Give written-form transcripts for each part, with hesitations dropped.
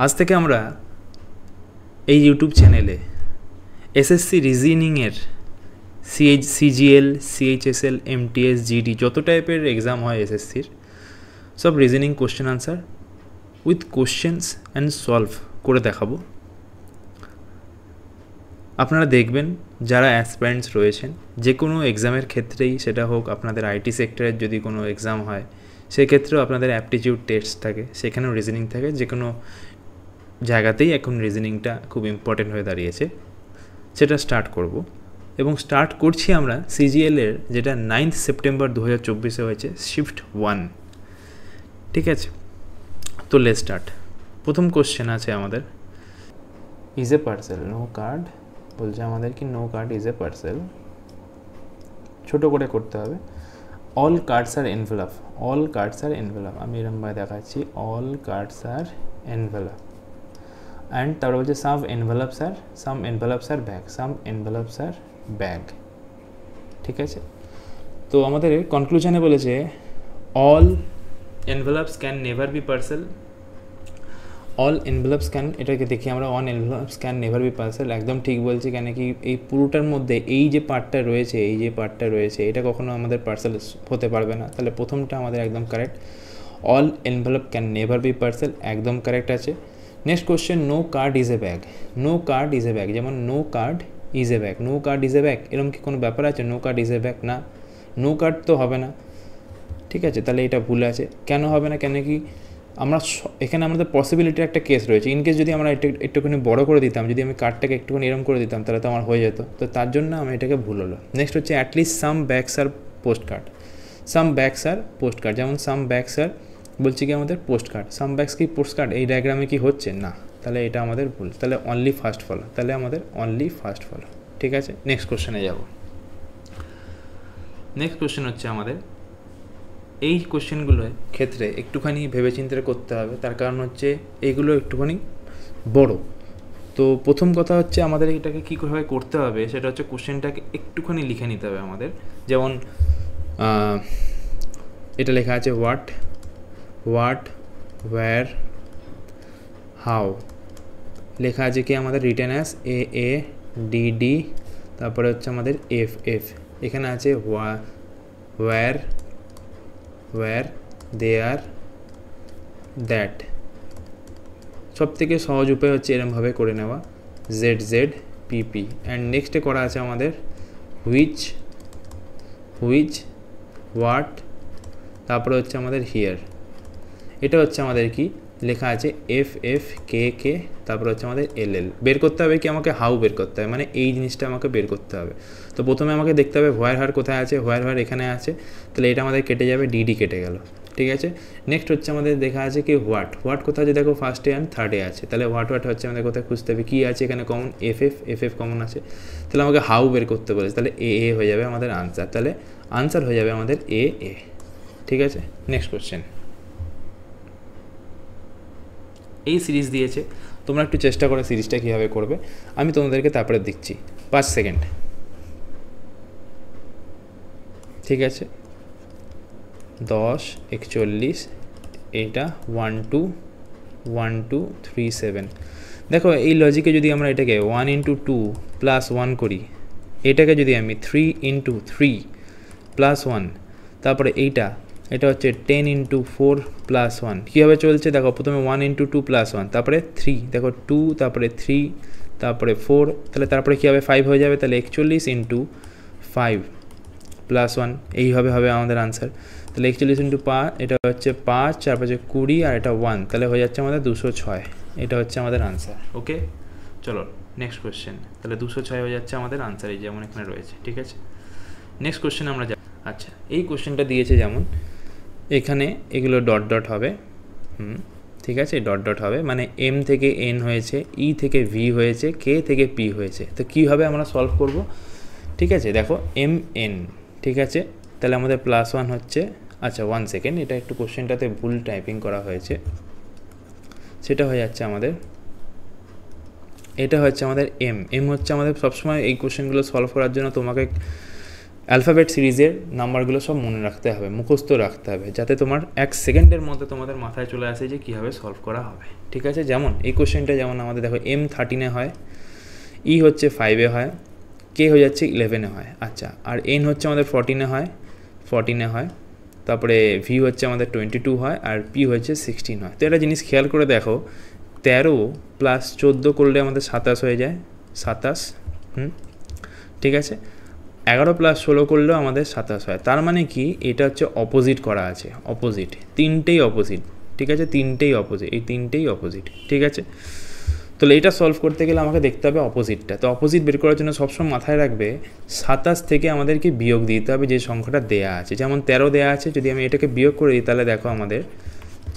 আজ থেকে আমরা এই ইউটিউব চ্যানেলে এসএসসি রিজনিংয়ের সিজিএল, সিএইচএসএল, এমটিএস, জিডি যত টাইপের এক্সাম হয় এসএসসির সব reasoning question answer with questions and solve করে দেখাবো। আপনারা দেখবেন যারা অ্যাসপিরেন্টস রয়েছেন যে কোনো এক্সামের ক্ষেত্রেই, সেটা হোক আপনাদের আইটি সেক্টরের যদি কোনো এক্সাম হয় সেক্ষেত্রেও আপনাদের অ্যাপটিটিউড টেস্ট থাকে, সেখানেও রিজনিং থাকে। যে কোনো জায়গাতেই এখন রিজনিংটা খুব ইম্পর্টেন্ট হয়ে দাঁড়িয়েছে। সেটা স্টার্ট করব এবং স্টার্ট করছি আমরা সিজিএলের, যেটা 9 সেপ্টেম্বর 2024 হয়েছে, শিফট 1। ঠিক আছে, তো লেটস স্টার্ট। প্রথম কোশ্চেন আছে আমাদের, is a parcel no card, বলছে আমাদের কি no card is a parcel. ছোটো করে করতে হবে। All cards are envelope, all cards are envelope, আমি এরমভাবে দেখাচ্ছি, all cards are envelope. And তারপর বলছে সাম এনভেলপস আর ব্যাগ, সাম এনভেলপস আর ব্যাগ। ঠিক আছে, তো আমাদের কনক্লুশনে বলেছে all envelopes can never be parcel, all envelopes can, এটাকে দেখি আমরা, on envelopes can never be parcel. একদম ঠিক বলছি, কেন কি এই পুরোটার মধ্যে এই যে পার্টটা রয়েছে, এটা কখনো আমাদের পার্সেল হতে পারবে না। তাহলে প্রথমটা আমাদের একদম correct, all envelope can never be parcel, একদম কারেক্ট আছে। Next question, no card is a bag, no card is a bag, যেমন no card is a bag, no card is a bag, এরকম কি কোনো ব্যাপার আছে? No card is a bag, না, no card তো হবে না। ঠিক আছে, তাহলে এটা ভুল আছে। কেন হবে না? কেন কি আমরা এখানে আমাদের পসিবিলিটির একটা কেস রয়েছে। ইনকেস যদি আমরা একটুখানি বড় করে দিতাম, যদি আমি কার্ডটাকে একটুখানি এরম করে দিতাম, তাহলে তো আমার হয়ে যেত। তো তার জন্য আমি এটাকে ভুল হলো। নেক্সট হচ্ছে অ্যাটলিস্ট সাম ব্যাগস আর পোস্ট কার্ড, সাম ব্যাগস আর পোস্ট কার্ড, যেমন সাম ব্যাগস আর বলছি কি আমাদের পোস্ট কার্ড, সাম ব্যাগস কি পোস্ট কার্ড এই ডায়াগ্রামে কি হচ্ছে না, তাহলে এটা আমাদের ভুল। তাহলে অনলি ফার্স্ট ফলো, তাহলে আমাদের অনলি ফার্স্ট ফলো। ঠিক আছে, নেক্সট কোশ্চেনে যাব। নেক্সট কোশ্চেন হচ্ছে আমাদের, এই কোশ্চেনগুলোর ক্ষেত্রে একটুখানি ভেবেচিন্তে করতে হবে, তার কারণ হচ্ছে এইগুলো একটুখানি বড়। তো প্রথম কথা হচ্ছে আমাদের এটাকে কীভাবে করতে হবে, সেটা হচ্ছে কোশ্চেনটাকে একটুখানি লিখে নিতে হবে আমাদের। যেমন এটা লেখা আছে হোয়াট, ওয়্যার, হাউ, লেখা আছে কি আমাদের রিটেন অ্যাজ এ ডি, তারপরে হচ্ছে আমাদের এফ, এখানে আছে ওয়্যার, দেয়ার, দ্যাট। সব থেকে সহজ উপায় হচ্ছে এরমভাবে করে নেওয়া, জেড পিপি। অ্যান্ড নেক্সটে করা আছে আমাদের হুইচ, হোয়াট, তারপরে হচ্ছে আমাদের হিয়ার। এটা হচ্ছে আমাদের কি লেখা আছে এফ কে, তারপরে হচ্ছে আমাদের এল। বের করতে হবে কি আমাকে, হাউ বের করতে হবে, মানে এই জিনিসটা আমাকে বের করতে হবে। তো প্রথমে আমাকে দেখতে হবে হোয়ার কোথায় আছে, হোয়ার এখানে আছে, তাহলে এটা আমাদের কেটে যাবে, ডিডি কেটে গেল। ঠিক আছে, নেক্সট হচ্ছে আমাদের দেখা আছে কি হোয়াট কোথায় আছে, দেখো ফার্স্টে অ্যান্ড থার্ডে আছে, তাহলে হোয়াট হচ্ছে আমাদের কোথায় খুঁজতে হবে, কী আছে এখানে কমন, এফ কমন আছে, তাহলে আমাকে হাউ বের করতে বলেছে, তাহলে এ হয়ে যাবে আমাদের আনসার, তাহলে আনসার হয়ে যাবে আমাদের এ। ঠিক আছে, নেক্সট কোশ্চেন। এই সিরিজ দিয়েছে, তোমরা একটু চেষ্টা করে সিরিজটা কীভাবে করবে আমি তোমাদেরকে তারপরে দিচ্ছি, 5 সেকেন্ড। ঠিক আছে, 10, 41, এইটা 1 2 3 7। দেখো এই লজিকে যদি আমরা এটাকে 1 × 2 + 1 করি, এটাকে যদি আমি 3 × 3 + 1, তারপরে এটা হচ্ছে 10 × 4 + 1, কীভাবে চলছে দেখো, প্রথমে 1 × 2 + 1, তারপরে 3, দেখো 2, তারপরে 3, তারপরে 4, তারপরে কী হবে 5 হয়ে যাবে, তাহলে 41 × 5 + 1, এইভাবে হবে আমাদের আনসার। তাহলে 41 × 5, এটা হচ্ছে 5, তারপর হচ্ছে 20, আর এটা 1, তাহলে হয়ে যাচ্ছে আমাদের 206, এটা হচ্ছে আমাদের আনসার। ওকে, চলো নেক্সট কোশ্চেন। তাহলে 206 হয়ে যাচ্ছে আমাদের আনসার, এই যেমন এখানে রয়েছে। ঠিক আছে, নেক্সট কোশ্চেন আমরা যাব। আচ্ছা, এই কোশ্চেনটা দিয়েছে যেমন এখানে এগুলো ডট হবে, ঠিক আছে, ডট হবে, মানে এম থেকে এন হয়েছে, ই থেকে ভি হয়েছে, কে থেকে পি হয়েছে। তো কীভাবে আমরা সলভ করব? ঠিক আছে, দেখো এম এন, ঠিক আছে, তাহলে আমাদের +1 হচ্ছে, আচ্ছা 1 সেকেন্ড, এটা একটু কোশ্চেনটাতে ভুল টাইপিং করা হয়েছে, সেটা হয়ে যাচ্ছে আমাদের, এটা হচ্ছে আমাদের এম হচ্ছে আমাদের সবসময় এই কোশ্চেনগুলো সলভ করার জন্য তোমাকে অ্যালফাবেট সিরিজের নাম্বারগুলো সব মনে রাখতে হবে, মুখস্থ রাখতে হবে, যাতে তোমার 1 সেকেন্ডের মধ্যে তোমাদের মাথায় চলে আসে যে কীভাবে সলভ করা হবে। ঠিক আছে, যেমন এই কোশ্চেনটা যেমন আমাদের দেখো M13 হয়, ই হচ্ছে 5 হয়, কে হয়ে যাচ্ছে 11 হয়। আচ্ছা, আর এন হচ্ছে আমাদের 14 হয়, তারপরে ভি হচ্ছে আমাদের 22 হয়, আর পি হচ্ছে 16 হয়। তো একটা জিনিস খেয়াল করে দেখো, 13 + 14 করলে আমাদের 27 হয়ে যায়, 27। ঠিক আছে, 11 + 16 করলেও আমাদের 27 হয়। তার মানে কি, এটা হচ্ছে অপোজিট করা আছে, অপোজিট, তিনটেই অপোজিট। ঠিক আছে, তিনটেই অপোজিট, এই তিনটেই অপোজিট। ঠিক আছে, তাহলে এটা সলভ করতে গেলে আমাকে দেখতে হবে অপোজিটটা। তো অপোজিট বের করার জন্য সবসময় মাথায় রাখবে 27 থেকে আমাদেরকে বিয়োগ দিতে হবে যে সংখ্যাটা দেয়া আছে। যেমন 13 দেয়া আছে, যদি আমি এটাকে বিয়োগ করে দিই তাহলে দেখো আমাদের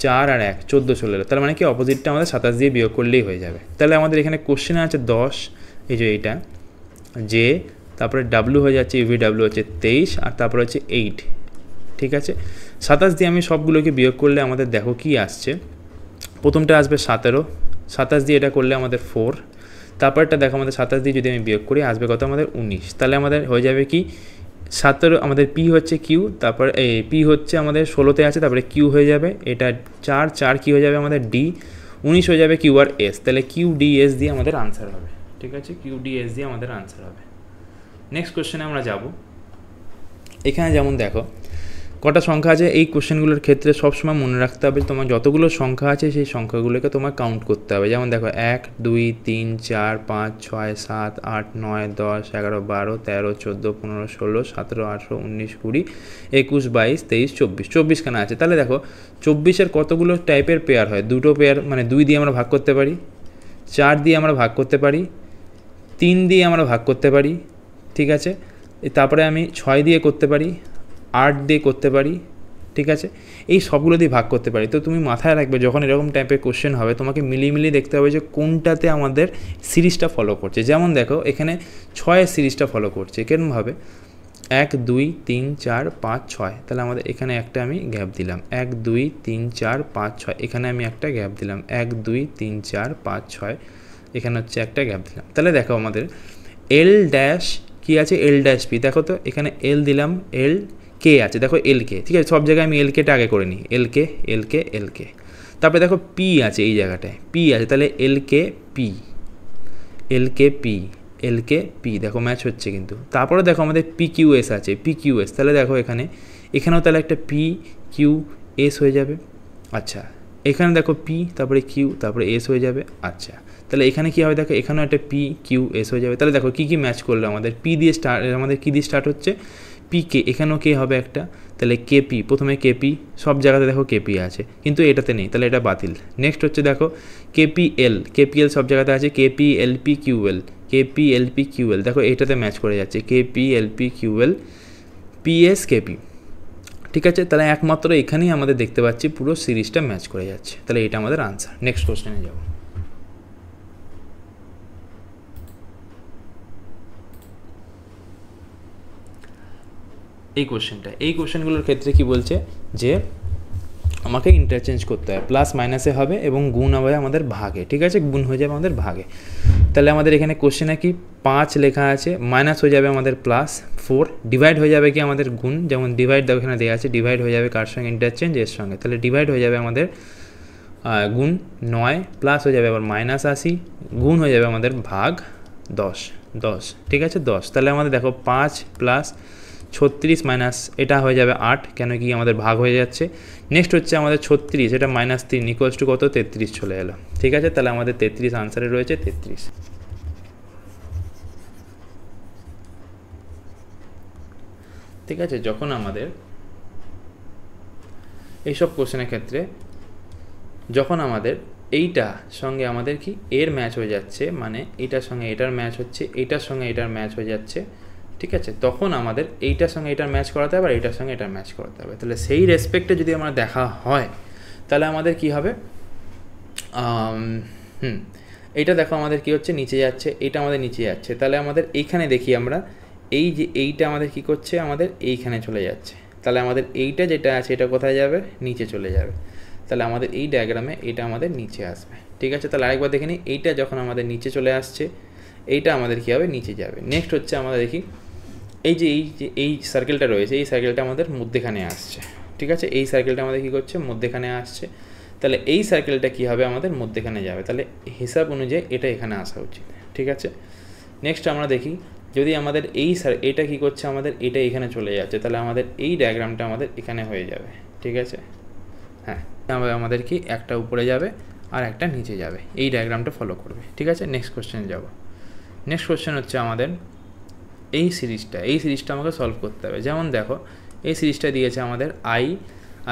4 আর 1 14 চলে এলো। তার মানে কি অপোজিটটা আমাদের 27 দিয়ে বিয়োগ করলেই হয়ে যাবে। তাহলে আমাদের এখানে কোশ্চেনে আছে 10, এই যে এইটা, যে তারপরে ডাব্লু হয়ে যাচ্ছে, ইউভিডাব্লু হচ্ছে 23, আর তারপরে হচ্ছে 8। ঠিক আছে, 27 দিয়ে আমি সবগুলোকে বিয়োগ করলে আমাদের দেখো কি আসছে। প্রথমটা আসবে 17, 27 দিয়ে এটা করলে আমাদের 4, তারপরটা দেখো আমাদের 27 দিয়ে যদি আমি বিয়োগ করি আসবে কত আমাদের 19। তাহলে আমাদের হয়ে যাবে কি 17, আমাদের পি হচ্ছে কিউ, তারপরে পি হচ্ছে আমাদের 16তে আছে, তারপরে কিউ হয়ে যাবে এটা 4 কি হয়ে যাবে আমাদের ডি, 19 হয়ে যাবে কিউ আর এস। তাহলে কিউ ডি এস দিয়ে আমাদের আনসার হবে। ঠিক আছে, কিউ ডি এস দিয়ে আমাদের আনসার হবে। নেক্সট কোশ্চেনে আমরা যাব। এখানে যেমন দেখো কটা সংখ্যা আছে, এই কোশ্চেনগুলোর ক্ষেত্রে সবসময় মনে রাখতে হবে তোমার যতগুলো সংখ্যা আছে সেই সংখ্যাগুলোকে তোমার কাউন্ট করতে হবে। যেমন দেখো 1 2 3 4 5 6 7 8 9 10 11 12 13 14 15 16 17 18 19 20 21 22 23 24, 24 খানা আছে। তাহলে দেখো 24-এর কতগুলো টাইপের পেয়ার হয়, দুটো পেয়ার, মানে 2 দিয়ে আমরা ভাগ করতে পারি, 4 দিয়ে আমরা ভাগ করতে পারি, 3 দিয়ে আমরা ভাগ করতে পারি। ঠিক আছে, তারপরে আমি 6 দিয়ে করতে পারি, 8 দিয়ে করতে পারি। ঠিক আছে, এই সবগুলো দিয়ে ভাগ করতে পারি। তো তুমি মাথায় রাখবে যখন এরকম টাইপের কোশ্চেন হবে তোমাকে মিলিয়ে দেখতে হবে যে কোনটাতে আমাদের সিরিজটা ফলো করছে। যেমন দেখো এখানে 6-এর সিরিজটা ফলো করছে, কেমনভাবে 1 2 3 4 5 6, তাহলে আমাদের এখানে একটা আমি গ্যাপ দিলাম, 1 2 3 4 5 6, এখানে আমি একটা গ্যাপ দিলাম, 1 2 3 4 5 6, এখানে হচ্ছে একটা গ্যাপ দিলাম। তাহলে দেখো আমাদের এল ড্যাশ কী আছে, এল ড্যাশ পি। দেখো তো এখানে এল দিলাম, এল কে আছে, দেখো এল কে। ঠিক আছে, সব জায়গায় আমি এল কেটা আগে করে নিই, এল কে এল কে এল কে। তারপরে দেখো পি আছে, এই জায়গাটায় পি আছে, তাহলে এল কে পি, এল কে পি, এল কে পি, দেখো ম্যাচ হচ্ছে কিন্তু। তারপরে দেখো আমাদের পি কিউ এস আছে, পি কিউ এস, তাহলে দেখো এখানেও তাহলে একটা পি কিউ এস হয়ে যাবে। আচ্ছা, এখানে দেখো পি, তারপরে কিউ, তারপরে এস হয়ে যাবে। আচ্ছা, তাহলে এখানে কী হবে দেখো, এখানেও একটা পি কিউ এস হয়ে যাবে। তাহলে দেখো কী কী ম্যাচ করলো আমাদের, পি দিয়ে স্টার্ট, আমাদের কী দিয়ে স্টার্ট হচ্ছে, পি কে, এখানেও কে হবে একটা, তাহলে কেপি, প্রথমে কেপি, সব জায়গাতে দেখো কেপি আছে, কিন্তু এটাতে নেই, তাহলে এটা বাতিল। নেক্সট হচ্ছে দেখো কেপিএল, কেপিএল সব জায়গাতে আছে, KP LP QL, KP LP QL, দেখো এটাতে ম্যাচ করে যাচ্ছে, KP LP QL, PS KP. ঠিক আছে, তাহলে একমাত্র এখানেই আমাদের দেখতে পাচ্ছি পুরো সিরিজটা ম্যাচ করে যাচ্ছে। তাহলে এটা আমাদের আনসার। নেক্সট কোশ্চেনে যাব। এই কোশ্চেনগুলোর ক্ষেত্রে কি বলছে যে আমাকে ইন্টারচেঞ্জ করতে হয়, প্লাস মাইনাসে হবে এবং গুণ হবে আমাদের ভাগে। ঠিক আছে, গুণ হয়ে যাবে আমাদের ভাগে। তাহলে আমাদের এখানে কোশ্চেনে কি 5 লেখা আছে, মাইনাস হয়ে যাবে আমাদের +4, ডিভাইড হয়ে যাবে কি আমাদের গুণ, যেমন ডিভাইড দেখো এখানে দেওয়া আছে, ডিভাইড হয়ে যাবে কার সঙ্গে, ইন্টারচেঞ্জ এর সঙ্গে। তাহলে ডিভাইড হয়ে যাবে আমাদের গুণ 9, প্লাস হয়ে যাবে আবার -80, গুণ হয়ে যাবে আমাদের ভাগ 10। ঠিক আছে, 10। তাহলে আমাদের দেখো 5 + 36 মাইনাস এটা হয়ে যাবে 8, কেন কি আমাদের ভাগ হয়ে যাচ্ছে। নেক্সট হচ্ছে আমাদের 36, এটা -3 ইকুয়ালস টু কত, 33 চলে এলো। ঠিক আছে, তাহলে আমাদের 33 আনসারে রয়েছে 33। ঠিক আছে, যখন আমাদের এইসব কোশ্চেনের ক্ষেত্রে যখন আমাদের এইটা সঙ্গে আমাদের কি এর ম্যাচ হয়ে যাচ্ছে, মানে এইটার সঙ্গে এটার ম্যাচ হচ্ছে, এইটার সঙ্গে এটার ম্যাচ হয়ে যাচ্ছে, ঠিক আছে, তখন আমাদের এইটার সঙ্গে এটার ম্যাচ করাতে হবে আর এইটার সঙ্গে এটার ম্যাচ করাতে হবে। তাহলে সেই রেসপেক্টে যদি আমার দেখা হয় তাহলে আমাদের কি হবে, এইটা দেখো আমাদের কি হচ্ছে, নিচে যাচ্ছে, এইটা আমাদের নিচে যাচ্ছে। তাহলে আমাদের এইখানে দেখি আমরা এই যে এইটা আমাদের কি করছে, আমাদের এইখানে চলে যাচ্ছে। তাহলে আমাদের এইটা যেটা আছে এটা কোথায় যাবে, নিচে চলে যাবে। তাহলে আমাদের এই ডায়াগ্রামে এটা আমাদের নিচে আসবে। ঠিক আছে, তাহলে আরেকবার দেখে নিই, এইটা যখন আমাদের নিচে চলে আসছে এইটা আমাদের কী হবে, নিচে যাবে। নেক্সট হচ্ছে আমরা দেখি এই সার্কেলটা রয়েছে, এই সার্কেলটা আমাদের মধ্যেখানে আসছে, ঠিক আছে, এই সার্কেলটা আমাদের কী করছে, মধ্যেখানে আসছে। তাহলে এই সার্কেলটা কী হবে, আমাদের মধ্যেখানে যাবে, তাহলে হিসাব অনুযায়ী এটা এখানে আসা উচিত, ঠিক আছে। নেক্সট আমরা দেখি, যদি আমাদের এটা কী করছে, আমাদের এটা এখানে চলে যাচ্ছে, তাহলে আমাদের এই ডায়াগ্রামটা আমাদের এখানে হয়ে যাবে, ঠিক আছে। হ্যাঁ, আমাদের কি একটা উপরে যাবে আর একটা নিচে যাবে, এই ডায়াগ্রামটা ফলো করবে, ঠিক আছে। নেক্সট কোশ্চেনে যাব। নেক্সট কোশ্চেন হচ্ছে আমাদের এই সিরিজটা আমাকে সলভ করতে হবে। যেমন দেখো, এই সিরিজটা দিয়েছে আমাদের আই,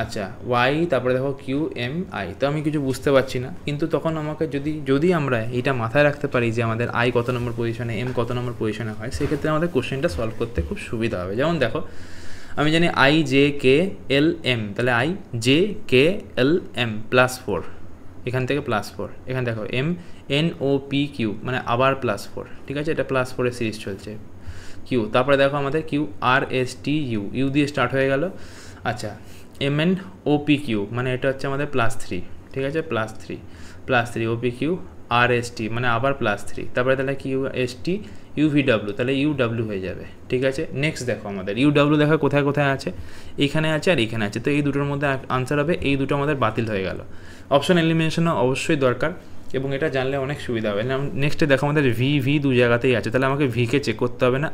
আচ্ছা ওয়াই, তারপরে দেখো কিউ এম আই, তো আমি কিছু বুঝতে পারছি না, কিন্তু তখন আমাকে যদি আমরা এইটা মাথায় রাখতে পারি যে আমাদের আই কত নম্বর পজিশনে, এম কত নম্বর পজিশনে হয়, সেক্ষেত্রে আমাদের কোশ্চেনটা সলভ করতে খুব সুবিধা হবে। যেমন দেখো, আমি জানি I J K L M, তাহলে I J K L M +4, এখান থেকে +4, এখানে দেখো M N O P Q, মানে আবার +4, ঠিক আছে, এটা +4-এর সিরিজ চলছে। কিউ, তারপরে দেখো আমাদের Q R S T U, U দিয়ে স্টার্ট হয়ে গেল। আচ্ছা, M N O P Q, মানে এটা হচ্ছে আমাদের +3, ঠিক আছে, +3 O P Q R S T, মানে আবার +3, তারপরে তাহলে Q S T U V W, তাহলে ইউ ডাব্লিউ হয়ে যাবে, ঠিক আছে। নেক্সট দেখো, আমাদের ইউ ডাব্লিউ দেখা কোথায় কোথায় আছে, এখানে আছে আর এখানে আছে, তো এই দুটোর মধ্যে আনসার হবে, এই দুটো আমাদের বাতিল হয়ে গেল। অপশন এলিমিনেশন অবশ্যই দরকার, এবং এটা জানলে অনেক সুবিধা হবে। নেক্সটে দেখো আমাদের ভি দু জায়গাতেই আছে, তাহলে আমাকে ভিকে চেক করতে হবে না,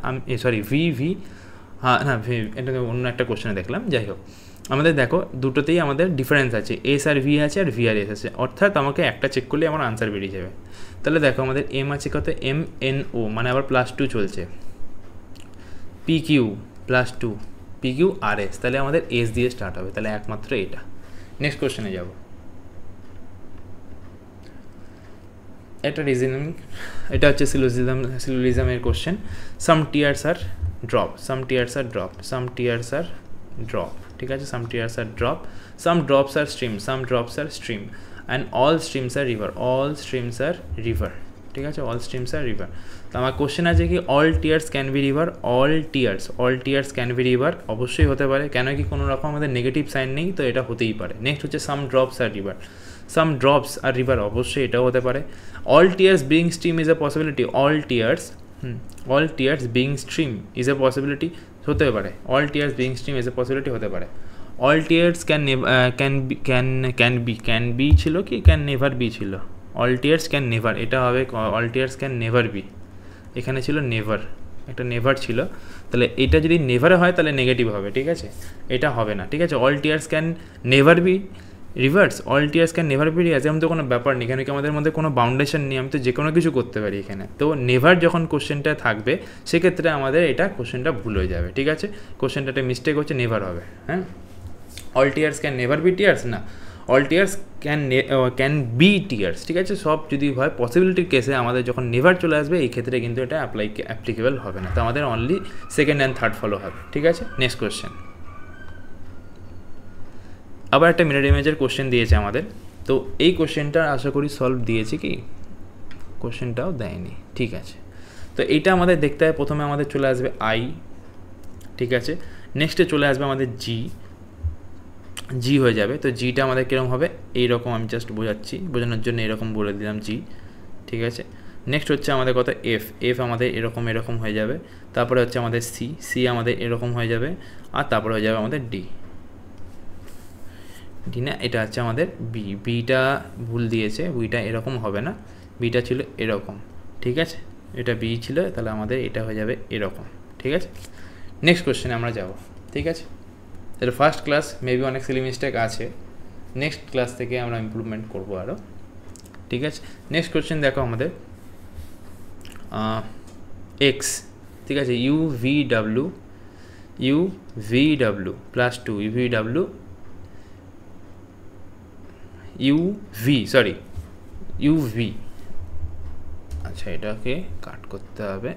এটা অন্য একটা কোশ্চেনে দেখলাম, যাই হোক। আমাদের দেখো দুটোতেই আমাদের ডিফারেন্স আছে, এস আর ভি আছে আর ভি আর এস আছে, অর্থাৎ আমাকে একটা চেক করলে আমার আনসার বেরিয়ে যাবে। তাহলে দেখো আমাদের এম আছে কত, এম এন ও, মানে আবার +2 চলছে, P Q +2, P Q R S, তাহলে আমাদের এস দিয়ে স্টার্ট হবে, তাহলে একমাত্র এটা। নেক্সট কোশ্চেনে যাব। এটা রিজনিং, এটা হচ্ছে সিলোজিজমের question. Some tears are drop, ঠিক আছে, some tears are drop, some drops are stream, and all streams are river, ঠিক আছে, অল স্ট্রিমস আর রিভার। তো আমার কোশ্চেন আছে কি, all tears can B river, all tears can B river, অবশ্যই হতে পারে, কেন কি কোনো রকম আমাদের নেগেটিভ সাইন নেই, তো এটা হতেই পারে। নেক্সট হচ্ছে সাম ড্রপস আর রিভার, অবশ্যই এটাও হতে পারে। All tears being stream is a possibility, all tears being stream is a possibility হতে পারে, all tears being stream is a possibility হতে পারে। অল টিয়ার্স ক্যান বি ছিল কি ক্যান নেভার বি ছিল, অল টিয়ার্স ক্যান নেভার, এটা হবে all tears can never B, এখানে ছিল নেভার, একটা নেভার ছিল, তাহলে এটা যদি নেভারে হয় তাহলে নেগেটিভ হবে, ঠিক আছে, এটা হবে না, ঠিক আছে। All tears can never be reverse, all tears can never be reverse, এমন তো কোনো ব্যাপার নেই, এখানে কি আমাদের মধ্যে কোনো বাউন্ডেশন নেই, আমি তো যে কোনো কিছু করতে পারি এখানে, তো নেভার যখন কোশ্চেনটা থাকবে সেক্ষেত্রে আমাদের এটা কোশ্চেনটা ভুল হয়ে যাবে, ঠিক আছে, কোশ্চেনটা একটা মিস্টেক হচ্ছে, নেভার হবে। হ্যাঁ, all tears can never be tears না, all tears can be tears, ঠিক আছে, সব যদি হয় পসিবিলিটির কেসে আমাদের যখন নেভার চলে আসবে এই ক্ষেত্রে কিন্তু এটা অ্যাপ্লিকেবল হবে না, তো আমাদের only second and third follow হবে, ঠিক আছে। নেক্সট কোশ্চেন, আবার একটা মিরর ইমেজের কোশ্চেন দিয়েছে আমাদের, তো এই কোশ্চেনটা আশা করি সলভ দিয়েছে কি, কোশ্চেনটাও দেয়নি, ঠিক আছে। তো এইটা আমাদের দেখতে হয়, প্রথমে আমাদের চলে আসবে আই, ঠিক আছে, নেক্সটে চলে আসবে আমাদের জি হয়ে যাবে, তো জিটা আমাদের কীরকম হবে, এইরকম, আমি জাস্ট বোঝানোর জন্য এরকম বলে দিলাম জি, ঠিক আছে। নেক্সট হচ্ছে আমাদের কথা এফ আমাদের এরকম হয়ে যাবে, তারপরে হচ্ছে আমাদের সি আমাদের এরকম হয়ে যাবে, আর তারপরে হয়ে যাবে আমাদের ডি না, এটা হচ্ছে আমাদের বিটা ভুল দিয়েছে, বিটা এরকম হবে না, বিটা ছিল এরকম, ঠিক আছে, এটা বি ছিল, তাহলে আমাদের এটা হয়ে যাবে এরকম, ঠিক আছে। নেক্সট কোশ্চেনে আমরা যাব, ঠিক আছে। তাহলে ফার্স্ট ক্লাস মেবি অনেক সিলি মিস্টেক আছে, নেক্সট ক্লাস থেকে আমরা ইমপ্রুভমেন্ট করবো আরও, ঠিক আছে। নেক্সট কোশ্চেন দেখো আমাদের এক্স, ঠিক আছে, ইউ ভি ডাব্লু +2 ইউভি, আচ্ছা এটাকে কাট করতে হবে,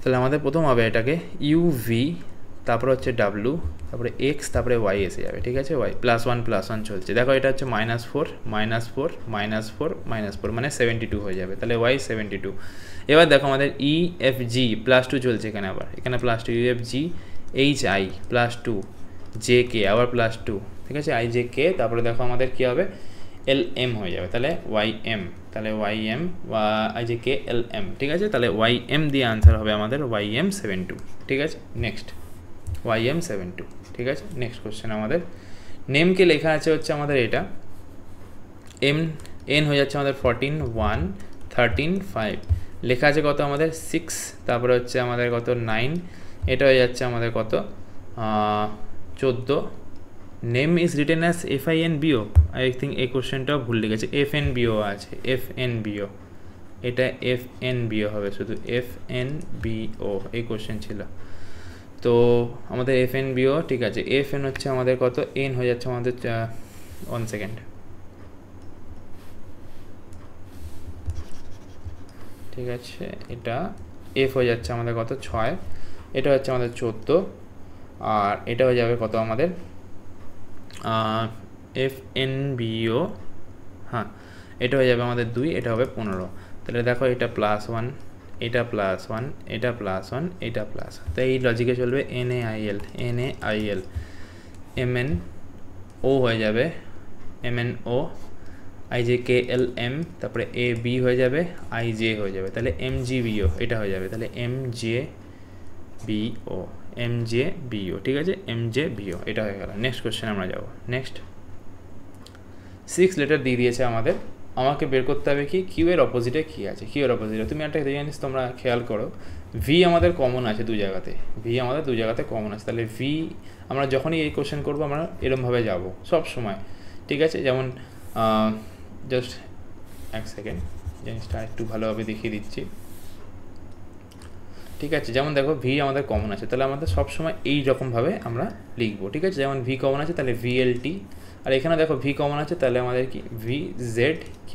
তাহলে আমাদের প্রথম হবে এটাকে ইউভি, তারপরে হচ্ছে ডাব্লু, তারপরে এক্স, তারপরে ওয়াই এসে যাবে, ঠিক আছে, ওয়াই +1 চলছে, দেখো এটা হচ্ছে -4 মানে 72 হয়ে যাবে, তাহলে ওয়াই 72। এবার দেখো আমাদের EFG +2 চলছে, এখানে আবার এখানে +2, EFG HI +2, JK আবার +2, ঠিক আছে, IJK, তারপরে দেখো আমাদের কী হবে এল এম হয়ে যাবে, তাহলে ওয়াই এম, তাহলে ওয়াই এম বা আই যে কে এল এম, ঠিক আছে, তাহলে ওয়াই এম দিয়ে আনসার হবে আমাদের ওয়াই এম 72, ঠিক আছে। নেক্সট ওয়াই এম 72, ঠিক আছে। নেক্সট কোশ্চেন আমাদের নেমকে লেখা আছে হচ্ছে আমাদের এটা এম এন হয়ে যাচ্ছে আমাদের 14 1 13 5, লেখা আছে কত আমাদের 6, তারপরে হচ্ছে আমাদের কত 9, এটা হয়ে যাচ্ছে আমাদের কত 14। Name is written as FINBO, I think এই কোশ্চেনটাও ভুল লিখেছে, FNBO আছে, FNBO, এটা FNBO হবে, শুধু FNBO এই কোশ্চেন ছিল। তো আমাদের FNBO, ঠিক আছে। FN হচ্ছে আমাদের কত, N হয়ে যাচ্ছে আমাদের 1 সেকেন্ড, ঠিক আছে। এটা F হয়ে যাচ্ছে আমাদের কত 6, এটা হচ্ছে আমাদের 14, আর এটা হয়ে যাবে কত আমাদের FNBO, হ্যাঁ এটা হয়ে যাবে আমাদের 2, এটা হবে 15। তাহলে দেখো এটা +1, এটা +1, এটা +1, এটা +1, তাই এই লজিকে চলবে NAIL, NAIL, MNO হয়ে যাবে, MNO, IJKLM, তারপরে AB হয়ে যাবে, IJ হয়ে যাবে, তাহলে MGBO এটা হয়ে যাবে, তাহলে MJBO, MJBO, ঠিক আছে, MJBO এটা হয়ে গেল। নেক্সট কোশ্চেন আমরা যাব। নেক্সট 6 লেটার দিয়ে দিয়েছে আমাদের, আমাকে বের করতে হবে কি কিউ এর অপোজিটে কী আছে। কিউ এর অপোজিটে তুমি একটা জিনিস তোমরা খেয়াল করো, ভি আমাদের কমন আছে দু জায়গাতে, ভি আমাদের দু জায়গাতে কমন আছে, তাহলে ভি আমরা যখনই এই কোশ্চেন করবো আমরা এরমভাবে যাব সব সময়, ঠিক আছে। যেমন জাস্ট এক সেকেন্ড জিনিসটা একটু ভালোভাবে দেখিয়ে দিচ্ছি, ঠিক আছে। যেমন দেখো ভি আমাদের কমন আছে, তাহলে আমাদের সবসময় এই রকমভাবে আমরা লিখবো, ঠিক আছে। যেমন ভি কমন আছে তাহলে VLT, আর এখানে দেখো ভি কমন আছে তাহলে আমাদের কি VZQ,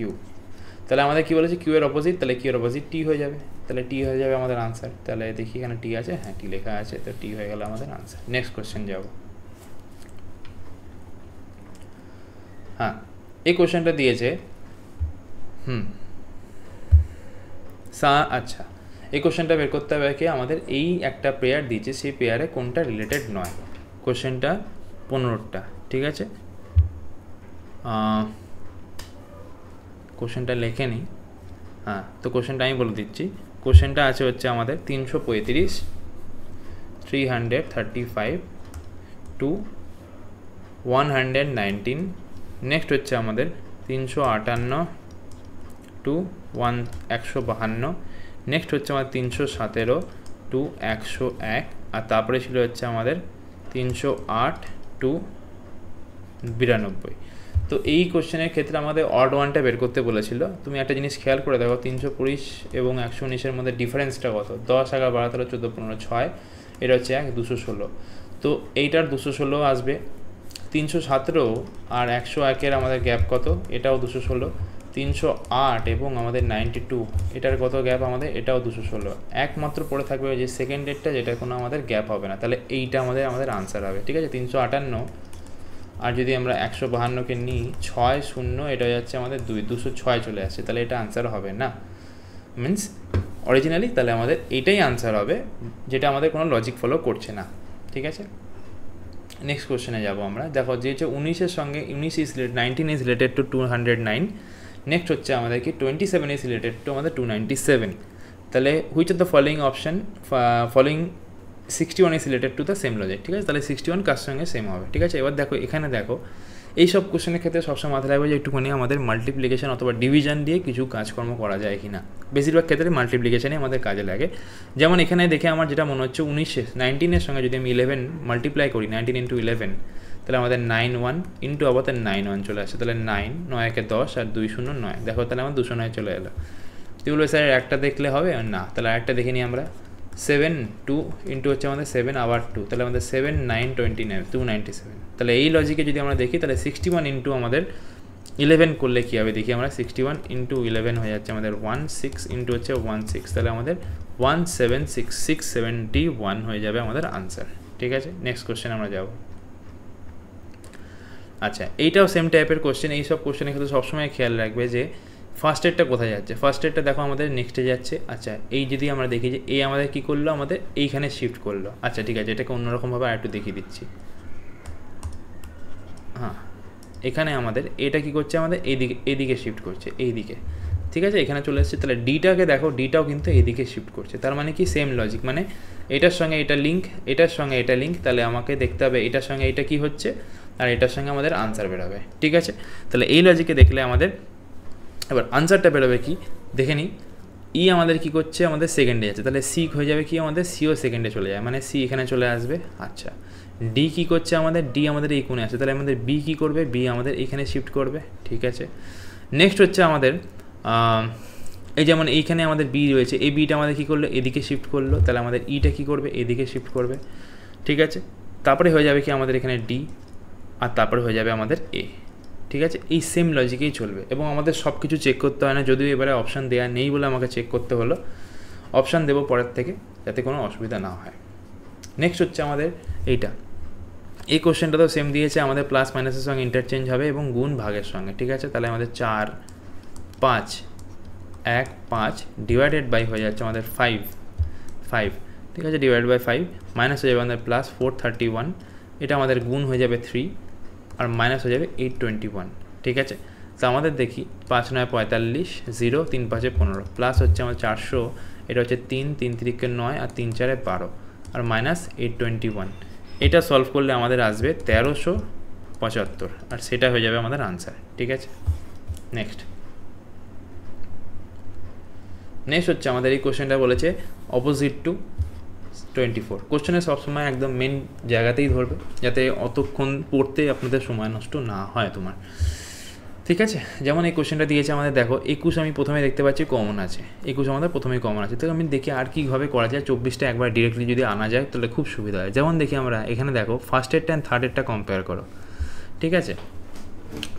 তাহলে আমাদের কী বলেছে কিউ এর অপোজিট, তাহলে কিউ এর অপোজিট টি হয়ে যাবে, তাহলে টি হয়ে যাবে আমাদের আনসার। তাহলে দেখি এখানে টি আছে, হ্যাঁ টি লেখা আছে, তো টি হয়ে গেল আমাদের আনসার। নেক্সট কোশ্চেন যাব। হ্যাঁ এই কোশ্চেনটা দিয়েছে আচ্ছা এই কোশ্চেনটা বের করতে হবে কি আমাদের, এই একটা পেয়ার দিয়েছে, সেই পেয়ারে কোনটা রিলেটেড নয়। কোশ্চেনটা 15টা, ঠিক আছে। কোশ্চেনটা লেখে নিই, হ্যাঁ তো কোশ্চেনটা আমি বলে দিচ্ছি। কোশ্চেনটা আছে হচ্ছে আমাদের 335, 335 টু 119, নেক্সট হচ্ছে আমাদের 358 টু 152, নেক্সট হচ্ছে আমাদের 317 টু 101, আর তারপরে ছিল হচ্ছে আমাদের 308 টু 92। তো এই কোশ্চেনের ক্ষেত্রে আমাদের অড ওয়ানটা বের করতে বলেছিল। তুমি একটা জিনিস খেয়াল করে দেখো 320 এবং 119-এর মধ্যে ডিফারেন্সটা কত, 10 11 12 13 14 15 6, এটা হচ্ছে 216, তো এইটার 216 আসবে। 317 আর 101-এর আমাদের গ্যাপ কত, এটাও 216, 308 এবং আমাদের 92 এটার কত গ্যাপ আমাদের, এটাও 216, একমাত্র পড়ে থাকবে যে সেকেন্ড ডেটটা, যেটা কোনো আমাদের গ্যাপ হবে না, তাহলে এইটা আমাদের আনসার হবে, ঠিক আছে। 358 আর যদি আমরা 152-কে নিই 6 0, এটা যাচ্ছে আমাদের 206 চলে আসছে, তাহলে এটা আনসার হবে না, মিন্স অরিজিনালি তাহলে আমাদের এইটাই আনসার হবে, যেটা আমাদের কোনো লজিক ফলো করছে না, ঠিক আছে। নেক্সট কোশ্চেনে যাব আমরা। দেখো যে হচ্ছে 19-এর সঙ্গে 19 ইজ রিলেটেড টু 209, নেক্সট হচ্ছে আমাদের কি 27 ইজ রিলেটেড টু আমাদের 297, তাহলে which of the following option following 61 is related to the same logic, ঠিক আছে। তাহলে 61 কার সঙ্গে সেম হবে, ঠিক আছে। এবার দেখো এখানে দেখো এইসব কোশ্চেনের ক্ষেত্রে সবসময় মাথায় রাখবে যে একটুখানি আমাদের মাল্টিপ্লিকেশন অথবা ডিভিশন দিয়ে কিছু কাজকর্ম করা যায় কি না, বেশিরভাগ ক্ষেত্রে মাল্টিপ্লিকেশানই আমাদের কাজে লাগে। যেমন এখানে দেখে আমার যেটা মনে হচ্ছে 19-এর সঙ্গে যদি আমি 11 মাল্টিপ্লাই করি, 19 ইন্টু 11, তাহলে আমাদের 91 ইন্টু আমাদের 91 চলে আসে, তাহলে 9 9 10 আর 2 0 9, দেখো তাহলে আমার 209 চলে এলো। তুই বলবে স্যার একটা দেখলে হবে না, তাহলে আরেকটা দেখে নিই আমরা। 7 2 ইন্টু হচ্ছে আমাদের 7 আবার 2, তাহলে আমাদের 7 9 29 297, তাহলে এই লজিকে যদি আমরা দেখি তাহলে 61 ইন্টু আমাদের 11 করলে কী হবে দেখি আমরা। 61 ইন্টু 11 হয়ে যাচ্ছে আমাদের 16 ইন্টু হচ্ছে 16, তাহলে আমাদের 176 হয়ে যাবে আমাদের আনসার, ঠিক আছে। নেক্সট কোশ্চেন আমরা যাব। আচ্ছা এইটাও সেম টাইপের কোশ্চেন, এইসব কোশ্চেনের ক্ষেত্রে সবসময় খেয়াল রাখবে যে ফার্স্ট এডটা কোথায় যাচ্ছে। ফার্স্ট এডটা দেখো আমাদের নেক্সটে যাচ্ছে। আচ্ছা এই যদি আমরা দেখি যে এই আমাদের কী করলো, আমাদের এইখানে শিফট করলো। আচ্ছা ঠিক আছে, এটাকে অন্যরকমভাবে আর একটু দেখিয়ে দিচ্ছি। হ্যাঁ এখানে আমাদের এটা কি করছে, আমাদের এদিকে শিফট করছে, এইদিকে, ঠিক আছে, এখানে চলে এসেছে। তাহলে ডিটাকে দেখো, ডিটাও কিন্তু এদিকে শিফট করছে, তার মানে কি সেম লজিক, মানে এটার সঙ্গে এটা লিঙ্ক, এটার সঙ্গে এটা লিঙ্ক, তাহলে আমাকে দেখতে হবে এটার সঙ্গে এটা কি হচ্ছে, আর এটার সঙ্গে আমাদের আনসার বেরোবে, ঠিক আছে। তাহলে এই লজিকে দেখলে আমাদের এবার আনসারটা বেরোবে কি দেখে নিই। ই আমাদের কি করছে, আমাদের সেকেন্ডে যাচ্ছে, তাহলে সি হয়ে যাবে কি, আমাদের সিও সেকেন্ডে চলে যায়, মানে সি এখানে চলে আসবে। আচ্ছা, ডি কি করছে, আমাদের ডি আমাদের এই কোণে আছে, তাহলে আমাদের বি কি করবে, বি আমাদের এখানে শিফট করবে, ঠিক আছে। নেক্সট হচ্ছে আমাদের এই যেমন এইখানে আমাদের বি রয়েছে, এই বিটা আমাদের কী করলো, এদিকে শিফট করলো, তাহলে আমাদের ইটা কী করবে, এদিকে শিফট করবে, ঠিক আছে। তারপরে হয়ে যাবে কি আমাদের এখানে ডি, আর তারপরে হয়ে যাবে আমাদের এ, ঠিক আছে। এই সেম লজিকেই চলবে, এবং আমাদের সব কিছু চেক করতে হয় না, যদিও এবারে অপশান দেওয়া নেই বলে আমাকে চেক করতে হলো, অপশান দেবো পরের থেকে যাতে কোনো অসুবিধা না হয়। নেক্সট হচ্ছে আমাদের এইটা, এই কোশ্চেনটা তো সেম দিয়েছে, আমাদের প্লাস মাইনাসের সঙ্গে ইন্টারচেঞ্জ হবে এবং গুণ ভাগের সঙ্গে, ঠিক আছে। তাহলে আমাদের 4 5 1 5 ডিভাইডেড বাই হয়ে যাচ্ছে আমাদের 5, ঠিক আছে, ডিভাইড বাই 5, মাইনাস হয়ে যাবে আমাদের প্লাস 431, এটা আমাদের গুণ হয়ে যাবে 3, আর মাইনাস হয়ে যাবে 821, ঠিক আছে। তো আমাদের দেখি 5 9 45, 0 3 5 15, প্লাস হচ্ছে আমার 400, এটা হচ্ছে 3 3 3 9, আর 3 4 12, আর মাইনাস 821, এটা সলভ করলে আমাদের আসবে 1375, আর সেটা হয়ে যাবে আমাদের আনসার, ঠিক আছে। নেক্সট হচ্ছে আমাদের এই কোশ্চেনটা বলেছে অপোজিট টু 24। কোশ্চেনে সবসময় একদম মেন জায়গাতেই ধরবে, যাতে অতক্ষণ পড়তে আপনাদের সময় নষ্ট না হয় তোমার, ঠিক আছে। যেমন এই কোশ্চেনটা দিয়েছে আমাদের, দেখো 21 আমি প্রথমে দেখতে পাচ্ছি কমন আছে, 21 আমাদের প্রথমেই কমন আছে, তো আমি দেখি আর কীভাবে করা যায়, 24টা একবার ডিরেক্টলি যদি আনা যায় তাহলে খুব সুবিধা হয়। যেমন দেখি আমরা এখানে দেখো ফার্স্টেরটা অ্যান্ড থার্ডেরটা কম্পেয়ার করো, ঠিক আছে।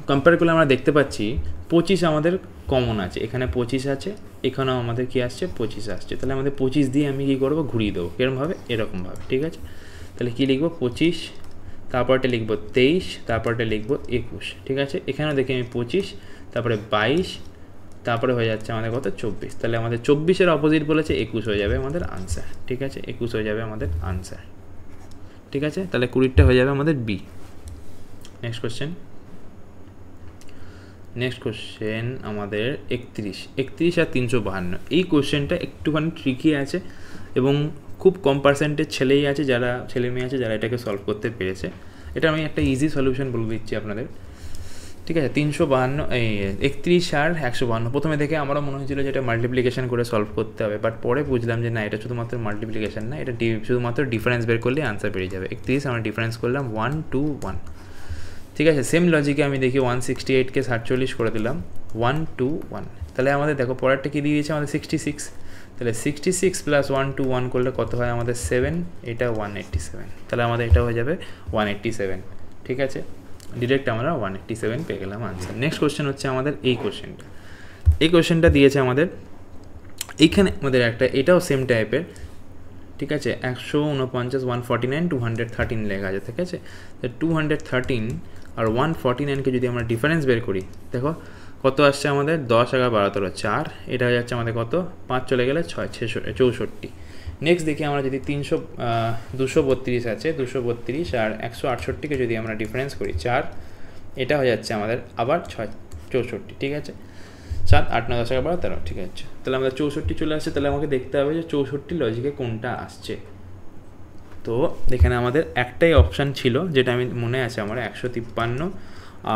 কম্পেয়ার করলে আমরা দেখতে পাচ্ছি 25 আমাদের কমন আছে, এখানে 25 আছে, এখানেও আমাদের কি আসছে 25 আসছে, তাহলে আমাদের 25 দিয়ে আমি কী করবো, ঘুরিয়ে দেবো, এরকমভাবে এরকমভাবে, ঠিক আছে। তাহলে কী লিখবো, 25, তারপরটা লিখবো 23, তারপরটা লিখবো 21, ঠিক আছে। এখানেও দেখি আমি 25, তারপরে 22, তারপরে হয়ে যাচ্ছে আমাদের কত 24, তাহলে আমাদের 24-এর অপোজিট বলেছে 21 হয়ে যাবে আমাদের আনসার, ঠিক আছে, 21 হয়ে যাবে আমাদের আনসার, ঠিক আছে। তাহলে 20টা হয়ে যাবে আমাদের বি। নেক্সট কোশ্চেন আমাদের 31 আর 352। এই কোশ্চেনটা একটুখানি ট্রিকি আছে এবং খুব কম পার্সেন্টেজ ছেলেই আছে, যারা ছেলে মেয়ে আছে যারা এটাকে সলভ করতে পেরেছে। এটা আমি একটা ইজি সলিউশন বলে দিচ্ছি আপনাদের, ঠিক আছে। 31 আর 152, প্রথমে দেখে আমারও মনে হয়েছিল যে এটা মাল্টিপ্লিকেশন করে সলভ করতে হবে, বাট পরে বুঝলাম যে না, এটা শুধুমাত্র মাল্টিপ্লিকেশন না, এটা শুধুমাত্র ডিফারেন্স বের করলে আনসার বেরিয়ে যাবে। 31 আমরা ডিফারেন্স করলাম 1 2 1, ঠিক আছে। সেম লজিকে আমি দেখি 168কে 47 করে দিলাম, 1 2 1, তাহলে আমাদের দেখো পরেরটা কী দিয়ে দিয়েছে আমাদের 66, তাহলে 66 প্লাস 1 2 1 করলে কত হয় আমাদের 7, এটা 187, তাহলে আমাদের এটা হয়ে যাবে 187, ঠিক আছে। ডিরেক্ট আমরা 187 পেয়ে গেলাম আনসার। নেক্সট কোশ্চেন হচ্ছে আমাদের এই কোশ্চেনটা দিয়েছে আমাদের, এইখানে আমাদের একটা, এটাও সেম টাইপের, ঠিক আছে। 149 149 213 লেখা আছে, ঠিক আছে। 213 আর 149কে যদি আমরা ডিফারেন্স বের করি, দেখো কত আসছে আমাদের, 10 11 12 13 4, এটা হয়ে যাচ্ছে আমাদের কত, 5 চলে গেলে 6 64। নেক্সট দেখি আমরা যদি 232 আছে, 232 আর 168কে যদি আমরা ডিফারেন্স করি 4, এটা হয়ে যাচ্ছে আমাদের আবার 6 64, ঠিক আছে। 7 8 9 10 11 12 13, ঠিক আছে। তাহলে আমাদের 64 চলে আসছে, তাহলে আমাকে দেখতে হবে যে 64 লজিকে কোনটা আসছে। তো এখানে আমাদের একটাই অপশান ছিল, যেটা আমি মনে আছে আমার, 153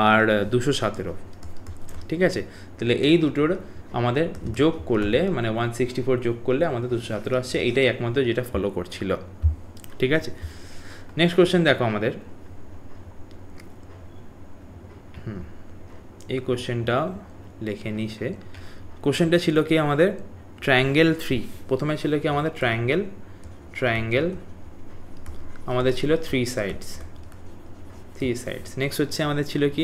আর 217, ঠিক আছে। তাহলে এই দুটোর আমাদের যোগ করলে, মানে 164 যোগ করলে আমাদের 217 আসছে, এইটাই একমাত্র যেটা ফলো করছিল, ঠিক আছে। নেক্সট কোশ্চেন দেখো আমাদের, এই কোশ্চেনটা লিখে নিছে। কোশ্চেনটা ছিল কি আমাদের ট্রায়াঙ্গেল 3, প্রথমে ছিল কি আমাদের ট্রায়াঙ্গেল আমাদের ছিল 3 সাইডস। নেক্সট হচ্ছে আমাদের ছিল কি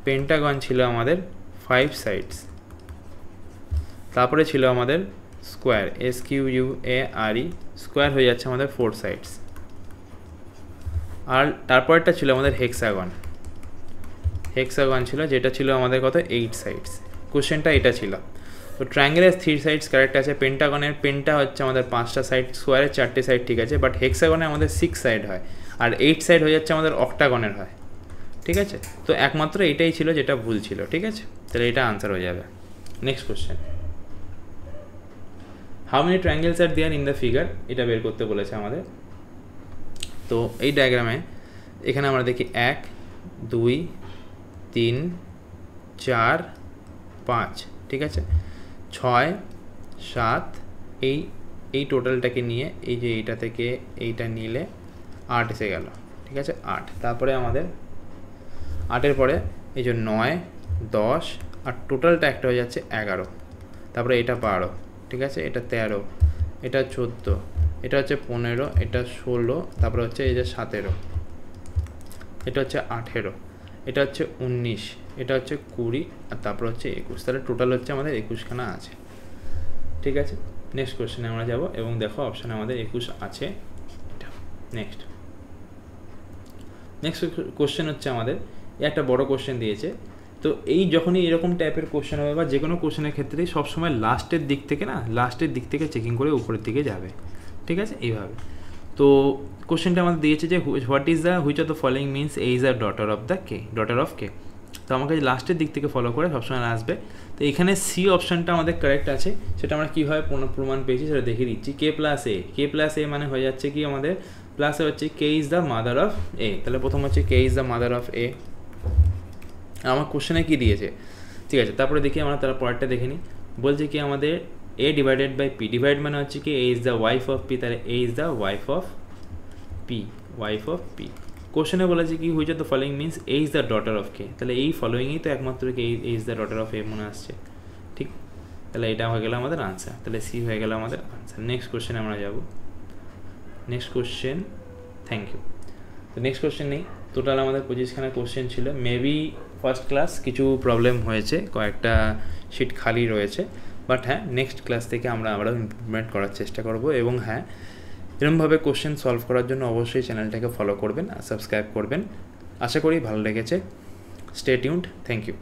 পেন্টাগন ছিল আমাদের 5 সাইডস। তারপরে ছিল আমাদের স্কোয়ার, SQUARE, স্কোয়ার হয়ে যাচ্ছে আমাদের 4 সাইডস। আর তারপরটা ছিল আমাদের হেক্সাগন ছিল, যেটা ছিল আমাদের কত 8 সাইডস। কোশ্চেনটা এটা ছিল। তো ট্রায়াঙ্গেলের 3 সাইডস কারেক্ট আছে, পেন্টাগনের পেন্টা হচ্ছে আমাদের 5টা সাইড, স্কোয়ারের 4টে সাইড, ঠিক আছে। বাট হেক্সাগনে আমাদের 6 সাইড হয়, আর 8 সাইড হয়ে যাচ্ছে আমাদের অক্টাগনের হয়, ঠিক আছে। তো একমাত্র এটাই ছিল যেটা ভুল ছিল, ঠিক আছে। তাহলে এটা আনসার হয়ে যাবে। Next question, how many triangles are there in the figure, এটা বের করতে বলেছে আমাদের। তো এই ডায়াগ্রামে এখানে আমরা দেখি 1 2 3 4 5, ঠিক আছে, 6 7, এই টোটালটাকে নিয়ে এই যে এইটা থেকে এইটা নিলে 8 এসে গেল, ঠিক আছে, 8। তারপরে আমাদের 8-এর পরে এই যে 9 10 আর টোটালটা একটা হয়ে যাচ্ছে 11, তারপরে এটা 12, ঠিক আছে, এটা 13, এটা 14, এটা হচ্ছে 15, এটা 16, তারপরে হচ্ছে এই যে 17, এটা হচ্ছে 18, এটা হচ্ছে 19, এটা হচ্ছে 20 আর তারপর হচ্ছে 21। তাহলে টোটাল হচ্ছে আমাদের 21খানা আছে, ঠিক আছে। নেক্সট কোশ্চেনে আমরা যাব এবং দেখো অপশানে আমাদের 21 আছে। নেক্সট কোশ্চেন হচ্ছে আমাদের একটা বড় কোশ্চেন দিয়েছে। তো এই যখনই এরকম টাইপের কোশ্চেন হবে বা যে কোনো কোশ্চেনের ক্ষেত্রে সবসময় লাস্টের দিক থেকে চেকিং করে উপরের দিকে যাবে, ঠিক আছে, এইভাবে। তো কোশ্চেনটা আমাদের দিয়েছে যে what is the which of the following means A is the daughter of K. তো আমাকে লাস্টের দিক থেকে ফলো করে সবসময় আসবে। তো এখানে সি অপশানটা আমাদের কারেক্ট আছে, সেটা আমরা কীভাবে প্রমাণ পেয়েছি সেটা দেখিয়ে দিচ্ছি। কে প্লাস এ মানে হয়ে যাচ্ছে কি আমাদের প্লাসে হচ্ছে K is the mother of এ। তাহলে প্রথম হচ্ছে K is the mother of এ, আমার কোশ্চেনে কী দিয়েছে, ঠিক আছে। তারপরে দেখি আমরা তার পরেরটা দেখে নিই। বলছে কি আমাদের A divided by P, divide মানে হচ্ছে কি A is the wife of P, তাহলে A is the wife of P. কোশ্চেনে বলেছে কি which of the following means A is the daughter of K, তাহলে এই ফলোইংই তো একমাত্র কে A is the daughter of A মনে আসছে, ঠিক। তাহলে এটা হয়ে গেল আমাদের আনসার, তাহলে সি হয়ে গেল আমাদের আনসার। নেক্সট কোশ্চেনে আমরা যাব। Next question, thank you. তো নেক্সট কোশ্চেন নেই, টোটাল আমাদের 25খানা কোশ্চেন ছিল। মেবি ফার্স্ট ক্লাস কিছু প্রবলেম হয়েছে, কয়েকটা শিট খালি রয়েছে, বাট হ্যাঁ নেক্সট ক্লাস থেকে আমরা আবারও ইমপ্রুভমেন্ট করার চেষ্টা করব। এবং হ্যাঁ এরকমভাবে কোশ্চেন সলভ করার জন্য অবশ্যই চ্যানেলটাকে ফলো করবেন আর সাবস্ক্রাইব করবেন। আশা করি ভালো লেগেছে। Stay tuned, thank you.